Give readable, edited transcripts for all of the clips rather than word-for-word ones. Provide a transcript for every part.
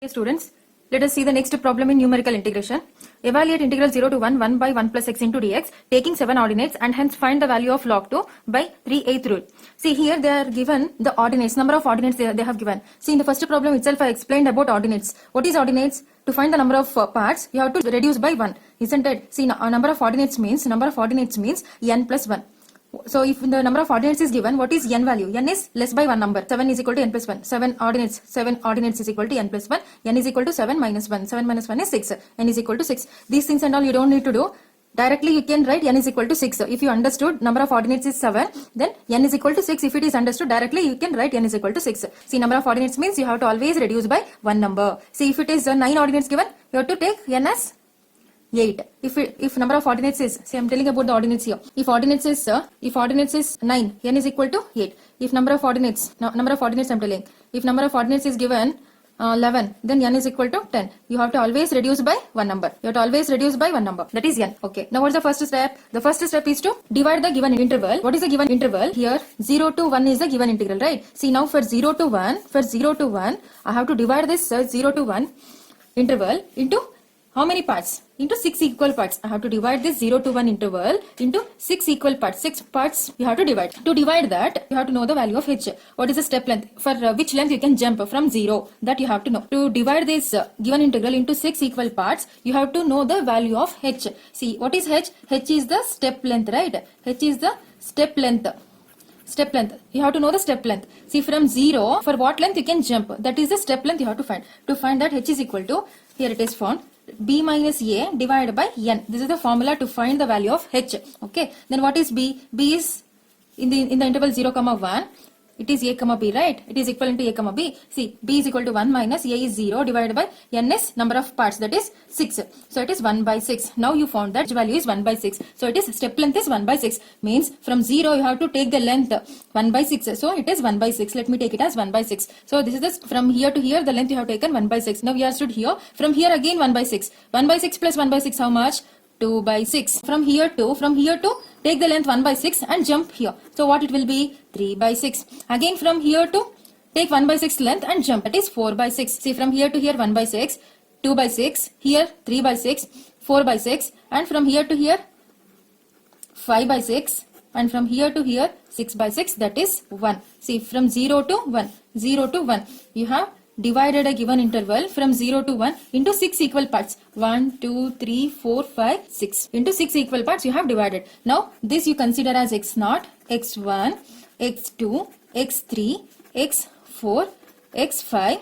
Students, let us see the next problem in numerical integration. Evaluate integral 0 to 1 by 1 plus x into dx taking 7 ordinates and hence find the value of log 2 by 3/8 rule. See here they are given the ordinates, number of ordinates they have given. See in the first problem itself I explained about ordinates. What is ordinates? To find the number of parts you have to reduce by 1, isn't it? See number of ordinates means n plus 1. So if the number of ordinates is given, what is n value? N is less by one number. 7 is equal to n plus 1. 7 ordinates is equal to n plus 1. N is equal to 7 minus 1. 7 minus 1 is 6. N is equal to 6. These things and all you don't need to do. Directly you can write n is equal to 6. If you understood number of ordinates is 7, then n is equal to 6. If it is understood directly, you can write n is equal to 6. See number of ordinates means you have to always reduce by one number. See if it is 9 ordinates given, you have to take n as 8. If number of ordinates is, see I'm telling about the ordinates here. If ordinates is 9, n is equal to 8. If number of ordinates I'm telling. If number of ordinates is given 11, then n is equal to 10. You have to always reduce by one number. That is n. Okay. Now what's the first step? The first step is to divide the given interval. What is the given interval? Here 0 to 1 is the given integral, right? See now for 0 to 1, I have to divide this 0 to 1 interval into how many parts? Into 6 equal parts. I have to divide this 0 to 1 interval into 6 equal parts. 6 parts you have to divide. To divide that, you have to know the value of h. What is the step length? For which length you can jump from 0? That you have to know. To divide this given integral into 6 equal parts, you have to know the value of h. See, what is h? h is the step length, right? h is the step length. You have to know the step length. See from 0, for what length you can jump? That is the step length you have to find. To find that h is equal to, here it is found, b minus a divided by n. This is the formula to find the value of h. Okay. Then what is b? b is in the interval 0, 1. It is a, b, right? It is equivalent to a, b. See, b is equal to 1 minus a is 0 divided by n is number of parts, that is 6. So it is 1 by 6. Now you found that value is 1 by 6. So it is step length is 1 by 6. Means from 0 you have to take the length 1 by 6. So it is 1 by 6. Let me take it as 1 by 6. So this is this from here to here the length you have taken 1 by 6. Now we are stood here. From here again 1 by 6. 1 by 6 plus 1 by 6 how much? 2 by 6. From here to take the length 1 by 6 and jump here. So what it will be? 3 by 6. Again from here to take 1 by 6 length and jump. That is 4 by 6. See from here to here 1 by 6, 2 by 6, here 3 by 6, 4 by 6, and from here to here 5 by 6, and from here to here 6 by 6, that is 1. See from 0 to 1, you have divided a given interval from 0 to 1 into 6 equal parts. 1, 2, 3, 4, 5, 6. Into 6 equal parts you have divided. Now this you consider as x0, x1, x2, x3, x4, x5.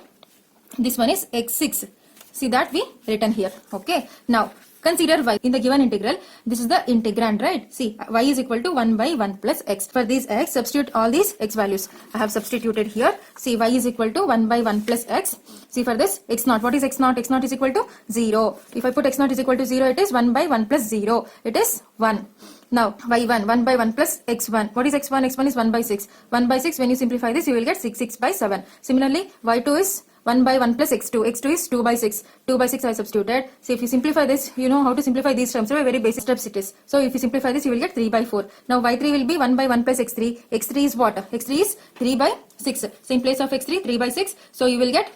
This one is x6. See that we written here. Okay. Now consider y in the given integral. This is the integrand, right? See, y is equal to 1 by 1 plus x. For this x, substitute all these x values. I have substituted here. See, y is equal to 1 by 1 plus x. See, for this x0. What is x0? x0 is equal to 0. If I put x0 is equal to 0, it is 1 by 1 plus 0. It is 1. Now, y1, 1 by 1 plus x1. What is x1? x1 is 1 by 6. 1 by 6, when you simplify this, you will get 6 by 7. Similarly, y2 is 1 by 1 plus x2. x2 is 2 by 6. 2 by 6 I substituted. So if you simplify this, you know how to simplify these terms. So very basic steps it is. So if you simplify this, you will get 3 by 4. Now y3 will be 1 by 1 plus x3. x3 is what? x3 is 3 by 6. So in place of x3, 3 by 6. So you will get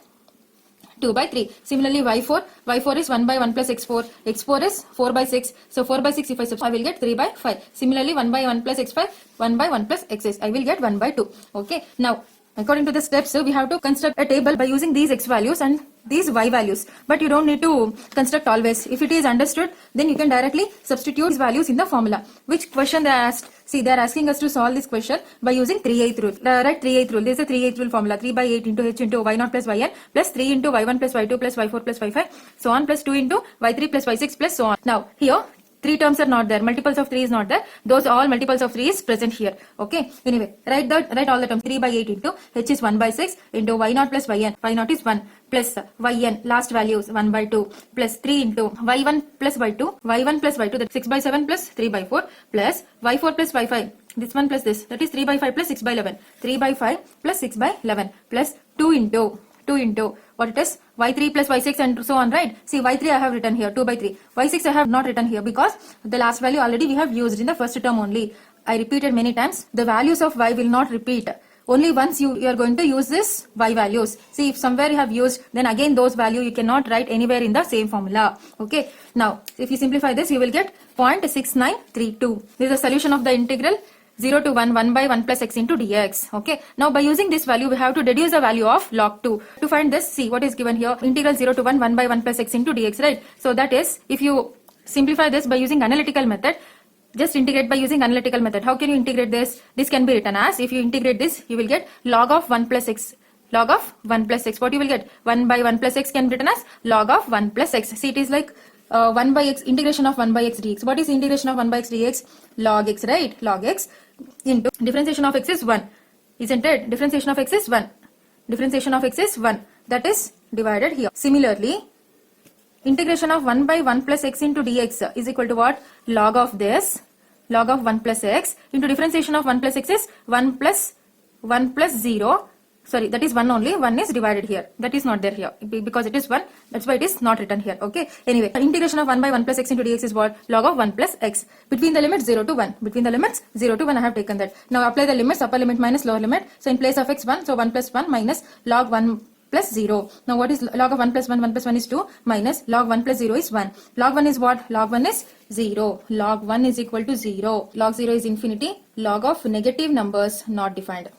2 by 3. Similarly y4 is 1 by 1 plus x4. x4 is 4 by 6. So 4 by 6 if I substitute, I will get 3 by 5. Similarly 1 by 1 plus x5, 1 by 1 plus x6, I will get 1 by 2. Okay. Now according to the steps, we have to construct a table by using these x values and these y values. But you don't need to construct always. If it is understood, then you can directly substitute these values in the formula. Which question they asked? See, they are asking us to solve this question by using 3/8 rule. Right, 3/8 rule. This is a 3/8 rule formula. 3 by 8 into h into y0 plus yn plus 3 into y1 plus y2 plus y4 plus y5 so on plus 2 into y3 plus y6 plus so on. Now here 3 terms are not there. Multiples of 3 is not there. Those all multiples of 3 is present here. Okay. Anyway, write all the terms. 3 by 8 into h is 1 by 6 into y0 plus yn. y0 is 1 plus yn. Last value is 1 by 2 plus 3 into y1 plus y2. y1 plus y2 that 6 by 7 plus 3 by 4 plus y4 plus y5. This one plus this. That is 3 by 5 plus 6 by 11. 3 by 5 plus 6 by 11 plus 2 into what it is y3 plus y6 and so on, right? See y3 I have written here 2 by 3. y6 I have not written here because the last value already we have used in the first term only. I repeated many times, the values of y will not repeat. only once you are going to use this y values. See, if somewhere you have used, then again those value you cannot write anywhere in the same formula. Okay. Now, if you simplify this, you will get 0.6932. This is the solution of the integral 0 to 1, 1 by 1 plus x into dx. Okay. Now, by using this value, we have to deduce the value of log 2. To find this, see what is given here. Integral 0 to 1, 1 by 1 plus x into dx, right? So, that is, if you simplify this by using analytical method, just integrate by using analytical method. How can you integrate this? This can be written as, if you integrate this, you will get log of 1 plus x. Log of 1 plus x. What you will get? 1 by 1 plus x can be written as log of 1 plus x. See, it is like 1 by x, integration of 1 by x dx. What is integration of 1 by x dx? Log x, right? Log x into differentiation of x is 1. Isn't it? Differentiation of x is 1. Differentiation of x is 1. That is divided here. Similarly, integration of 1 by 1 plus x into dx is equal to what? Log of this, log of 1 plus x into differentiation of 1 plus x is 1 plus 0. Sorry, that is 1 only. 1 is divided here. That is not there here because it is 1. That's why it is not written here. Okay. Anyway, the integration of 1 by 1 plus x into dx is what? Log of 1 plus x. Between the limits 0 to 1. Between the limits 0 to 1 I have taken that. Now apply the limits, upper limit minus lower limit. So in place of x 1, so 1 plus 1 minus log 1 plus 0. Now what is log of 1 plus 1? 1 plus 1 is 2 minus log 1 plus 0 is 1. Log 1 is what? Log 1 is 0. Log 1 is equal to 0. Log 0 is infinity. Log of negative numbers not defined.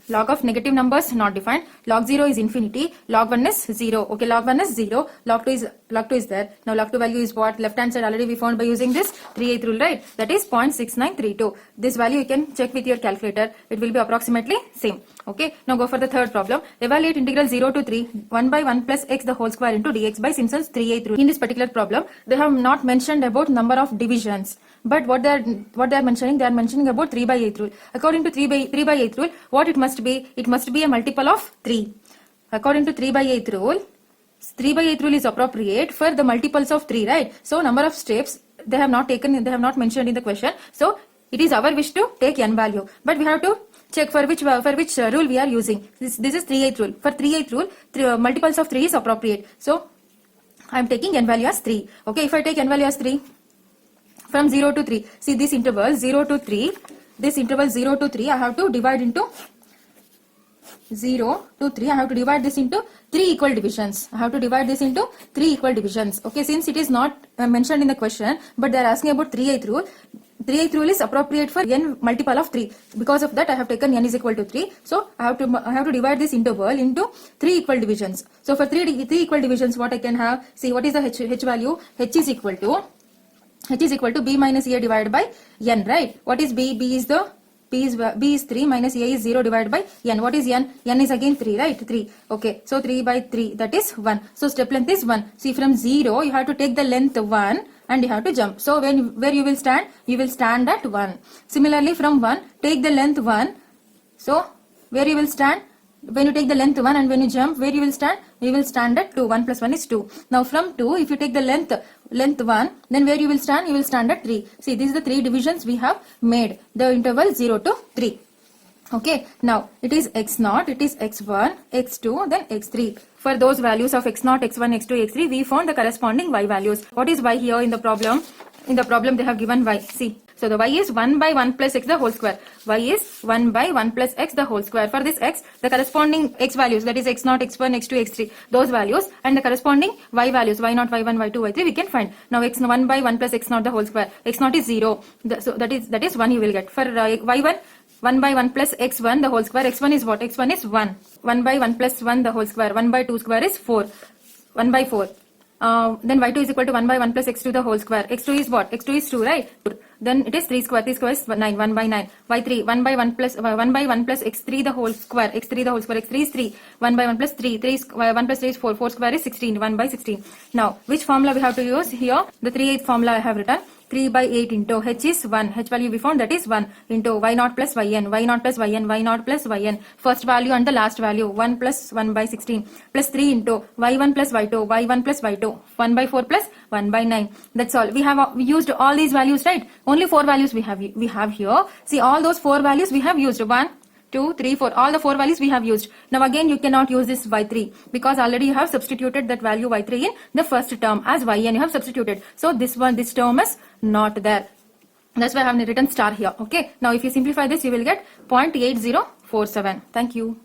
Log of negative numbers not defined. Log 0 is infinity. Log 1 is 0. Okay, log 1 is 0. Log 2 is there. Now log 2 value is what? Left hand side already we found by using this 3/8 rule, right? That is 0.6932. This value you can check with your calculator. It will be approximately same. Okay, now go for the third problem. Evaluate integral 0 to 3 1 by 1 plus x the whole square into dx by Simpson's 3/8 rule. In this particular problem, they have not mentioned about number of divisions. But what they are mentioning, they are mentioning about 3/8 rule. According to 3/8 rule, what it must be? It must be a multiple of 3. According to 3/8 rule, 3/8 rule is appropriate for the multiples of 3, right? So number of steps they have not taken, they have not mentioned in the question. So it is our wish to take n value, but we have to check for which rule we are using. This is 3/8 rule. For 3/8 rule, multiples of 3 is appropriate. So I am taking n value as 3. Okay, if I take n value as 3. From 0 to 3. See this interval 0 to 3. This interval 0 to 3 I have to divide into 0 to 3. I have to divide this into 3 equal divisions. I have to divide this into 3 equal divisions. Okay, since it is not mentioned in the question, but they are asking about 3/8 rule. 3/8 rule is appropriate for n multiple of 3. Because of that I have taken n is equal to 3. So I have to divide this interval into 3 equal divisions. So for 3 equal divisions what I can have? See what is the h value? H is equal to b minus a divided by n, right? What is b? B is 3 minus a is 0 divided by n. What is n? N is again 3, right? 3. Okay, so 3 by 3 that is 1. So step length is 1. See from 0 you have to take the length 1 and you have to jump. So where you will stand? You will stand at 1. Similarly from 1 take the length 1. So where you will stand? When you take the length 1 and when you jump, where you will stand? You will stand at 2. 1 plus 1 is 2. Now from 2, if you take the length 1, then where you will stand? You will stand at 3. See, these are the 3 divisions we have made. The interval 0 to 3. Okay, now it is x0, it is x1, x2, then x3. For those values of x0, x1, x2, x3, we found the corresponding y values. What is y here in the problem? In the problem they have given y. See. So the y is 1 by 1 plus x the whole square. Y is 1 by 1 plus x the whole square. For this x, the corresponding x values, that is x0, x1, x2, x3, those values, and the corresponding y values, y0, y1, y2, y3, we can find. Now x1 by 1 plus x0 the whole square. X0 is 0. So that is 1 you will get. For y1, 1 by 1 plus x1 the whole square. X1 is what? X1 is 1. 1 by 1 plus 1 the whole square. 1 by 2 square is 4. 1 by 4. Then y2 is equal to 1 by 1 plus x2 the whole square. x2 is what? x2 is 2, right? Then it is 3 square. 3 square is 9. 1 by 9. y3 1 by 1 plus x3 the whole square. x3 the whole square. x3 is 3. 1 by 1 plus 3. 1 plus 3 is 4. 4 square is 16. 1 by 16. Now which formula we have to use here? The 3/8 formula I have written. 3 by 8 into h is 1. H value we found, that is 1 into y0 plus yn. y0 plus yn. y0 plus yn. First value and the last value. 1 plus 1 by 16 plus 3 into y1 plus y2. y1 plus y2. 1 by 4 plus 1 by 9. That's all. We used all these values, right? Only 4 values we have here. See, all those 4 values we have used. 1, 2, 3, 4. All the 4 values we have used. Now again you cannot use this y3 because already you have substituted that value y3 in the first term as yn you have substituted. So this term is not there. That's why I have written star here. Okay. Now if you simplify this, you will get 0.8047. Thank you.